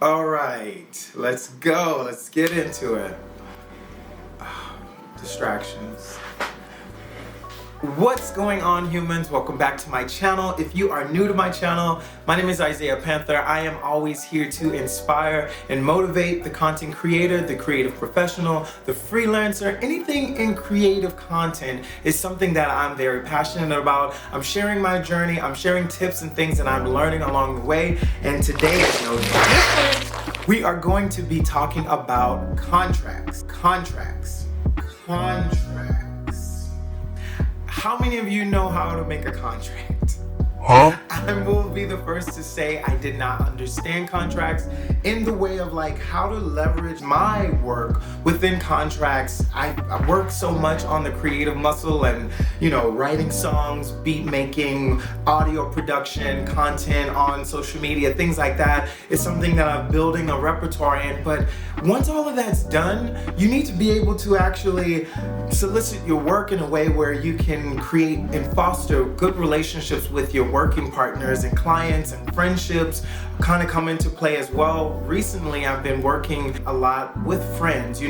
All right, let's go. Let's get into it. Distractions. What's going on, humans? Welcome back to my channel. If you are new to my channel, my name is Isaiah Panther. I am always here to inspire and motivate the content creator, the creative professional, the freelancer. Anything in creative content is something that I'm very passionate about. I'm sharing my journey. I'm sharing tips and things that I'm learning along the way. And today is no different. We are going to be talking about contracts. How many of you know how to make a contract? I will be the first to say I did not understand contracts in the way of like how to leverage my work within contracts. I work so much on the creative muscle and, writing songs, beat making, audio production, content on social media, things like that. It's something that I'm building a repertoire in. But once all of that's done, you need to be able to actually solicit your work in a way where you can create and foster good relationships with your working partners and clients, and friendships kind of come into play as well. Recently, I've been working a lot with friends.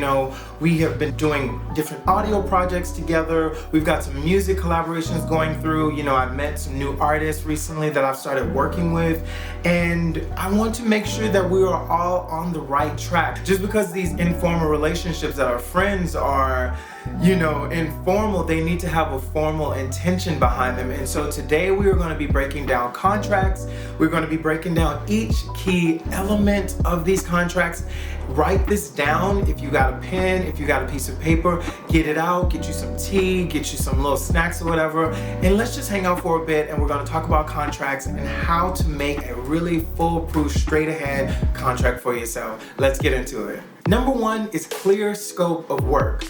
We have been doing different audio projects together. We've got some music collaborations going through. I've met some new artists recently that I've started working with, and I want to make sure that we are all on the right track. Just because these informal relationships that our friends are informal, they need to have a formal intention behind them. And so today we are going to be breaking down contracts. We're going to be breaking down each key element of these contracts. Write this down. If you got a pen, if you got a piece of paper, get it out, get you some tea, get you some little snacks or whatever, and let's just hang out for a bit, and we're going to talk about contracts and how to make a really foolproof, straight ahead contract for yourself. Let's get into it. Number one is clear scope of work.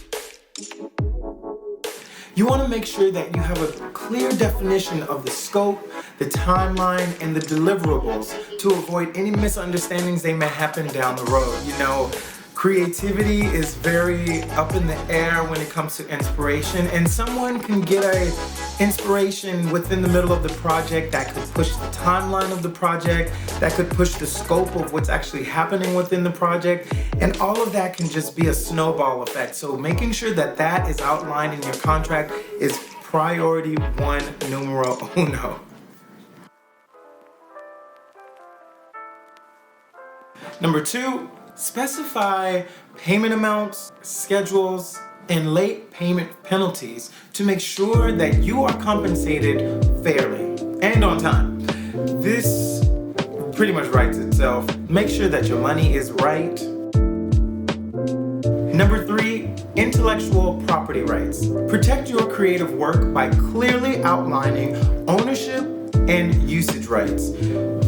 You want to make sure that you have a clear definition of the scope, the timeline, and the deliverables to avoid any misunderstandings they may happen down the road. Creativity is very up in the air when it comes to inspiration, and someone can get a inspiration within the middle of the project that could push the timeline of the project, that could push the scope of what's actually happening within the project, and all of that can just be a snowball effect. So making sure that that is outlined in your contract is priority one, numero uno. Number two, specify payment amounts, schedules, and late payment penalties to make sure that you are compensated fairly and on time. This pretty much writes itself. Make sure that your money is right. Number three, intellectual property rights. Protect your creative work by clearly outlining ownership and usage rights.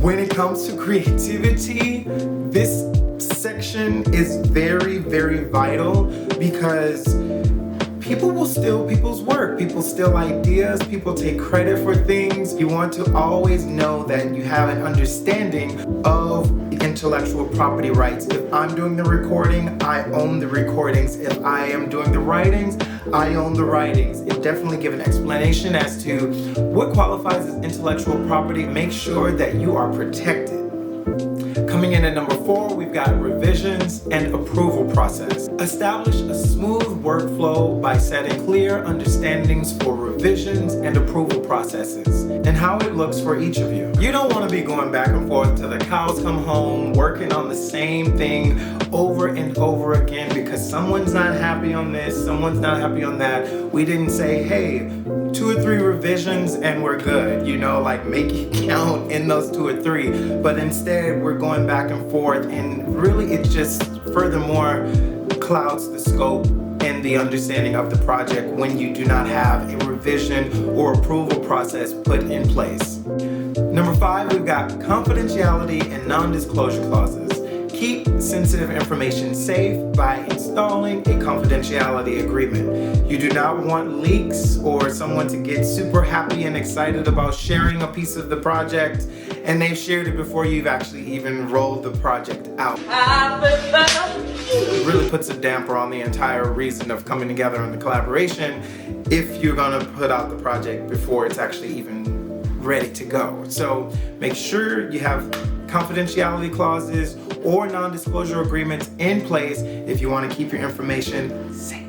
When it comes to creativity, this section is very, very vital because people will steal people's work. People steal ideas. People take credit for things. You want to always know that you have an understanding of intellectual property rights. If I'm doing the recording, I own the recordings. If I am doing the writings, I own the writings. It definitely give an explanation as to what qualifies as intellectual property. Make sure that you are protected. Coming in at number four, we've got revisions and approval process. Establish a smooth workflow by setting clear understandings for revisions and approval processes and how it looks for each of you. You don't want to be going back and forth till the cows come home, working on the same thing over and over again because someone's not happy on this, someone's not happy on that. We didn't say, hey, 2 or 3 revisions and we're good, like make it count in those 2 or 3. But instead, we're going back and forth, and really it just furthermore clouds the scope and the understanding of the project when you do not have a revision or approval process put in place. Number 5, we've got confidentiality and non-disclosure clauses. Keep sensitive information safe by installing a confidentiality agreement. You do not want leaks or someone to get super happy and excited about sharing a piece of the project and they've shared it before you've actually even rolled the project out. It really puts a damper on the entire reason of coming together on the collaboration if you're gonna put out the project before it's actually even ready to go. So make sure you have confidentiality clauses or non-disclosure agreements in place if you want to keep your information safe.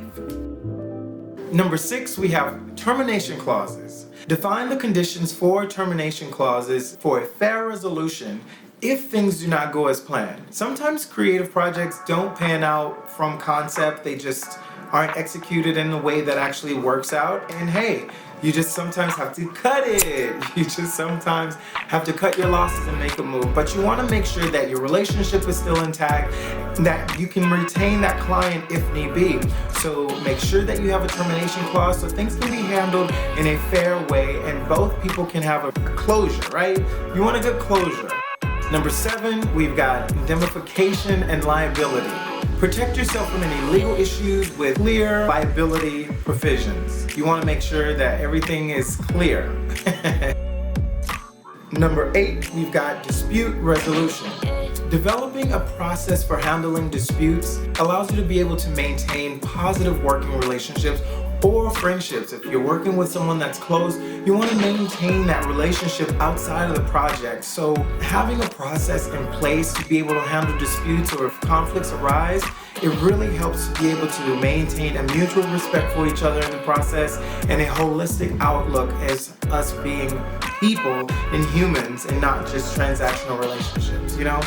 Number 6, we have termination clauses. Define the conditions for termination clauses for a fair resolution if things do not go as planned. Sometimes creative projects don't pan out from concept, they just aren't executed in a way that actually works out. And hey, you just sometimes have to cut it. You just sometimes have to cut your losses and make a move. But you want to make sure that your relationship is still intact, that you can retain that client if need be. So make sure that you have a termination clause so things can be handled in a fair way and both people can have a closure, right? You want a good closure. Number 7, we've got indemnification and liability. Protect yourself from any legal issues with clear liability provisions. You want to make sure that everything is clear. Number 8, we've got dispute resolution. Developing a process for handling disputes allows you to be able to maintain positive working relationships or friendships. If you're working with someone that's close, you want to maintain that relationship outside of the project. So having a process in place to be able to handle disputes or if conflicts arise, it really helps to be able to maintain a mutual respect for each other in the process and a holistic outlook as us being people and humans and not just transactional relationships, you know?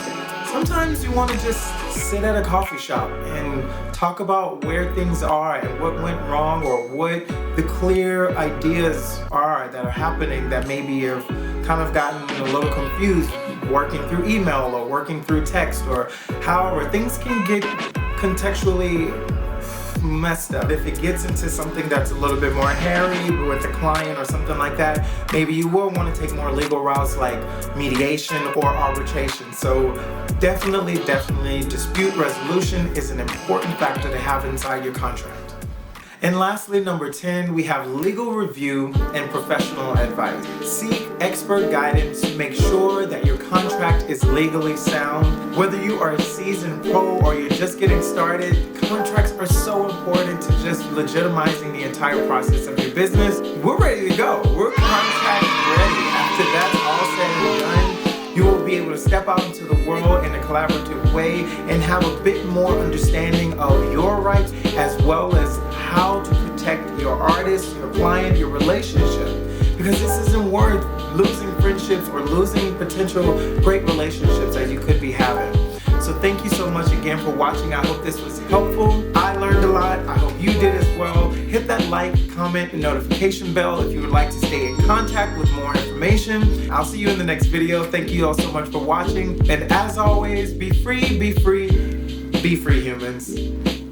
Sometimes you want to just sit at a coffee shop and talk about where things are and what went wrong or what the clear ideas are that are happening that maybe you've kind of gotten a little confused working through email or working through text or however. Things can get contextually messed up. If it gets into something that's a little bit more hairy with the client or something like that, maybe you will want to take more legal routes like mediation or arbitration. So definitely dispute resolution is an important factor to have inside your contract. And lastly, number 10, we have legal review and professional advice. Seek expert guidance to make sure that your contract is legally sound. Whether you are a seasoned pro or you're just getting started, contracts are so important to just legitimizing the entire process of your business. We're ready to go. We're contract ready. After that's all said and done, you will be able to step out into the world in a collaborative way and have a bit more understanding of your rights as well as how to protect your artist, your client, your relationship. Because this isn't worth losing friendships or losing potential great relationships that you could be having. So thank you so much again for watching. I hope this was helpful. I learned a lot. I hope you did as well. Hit that like, comment, and notification bell if you would like to stay in contact with more information. I'll see you in the next video. Thank you all so much for watching. And as always, be free, be free, be free, humans.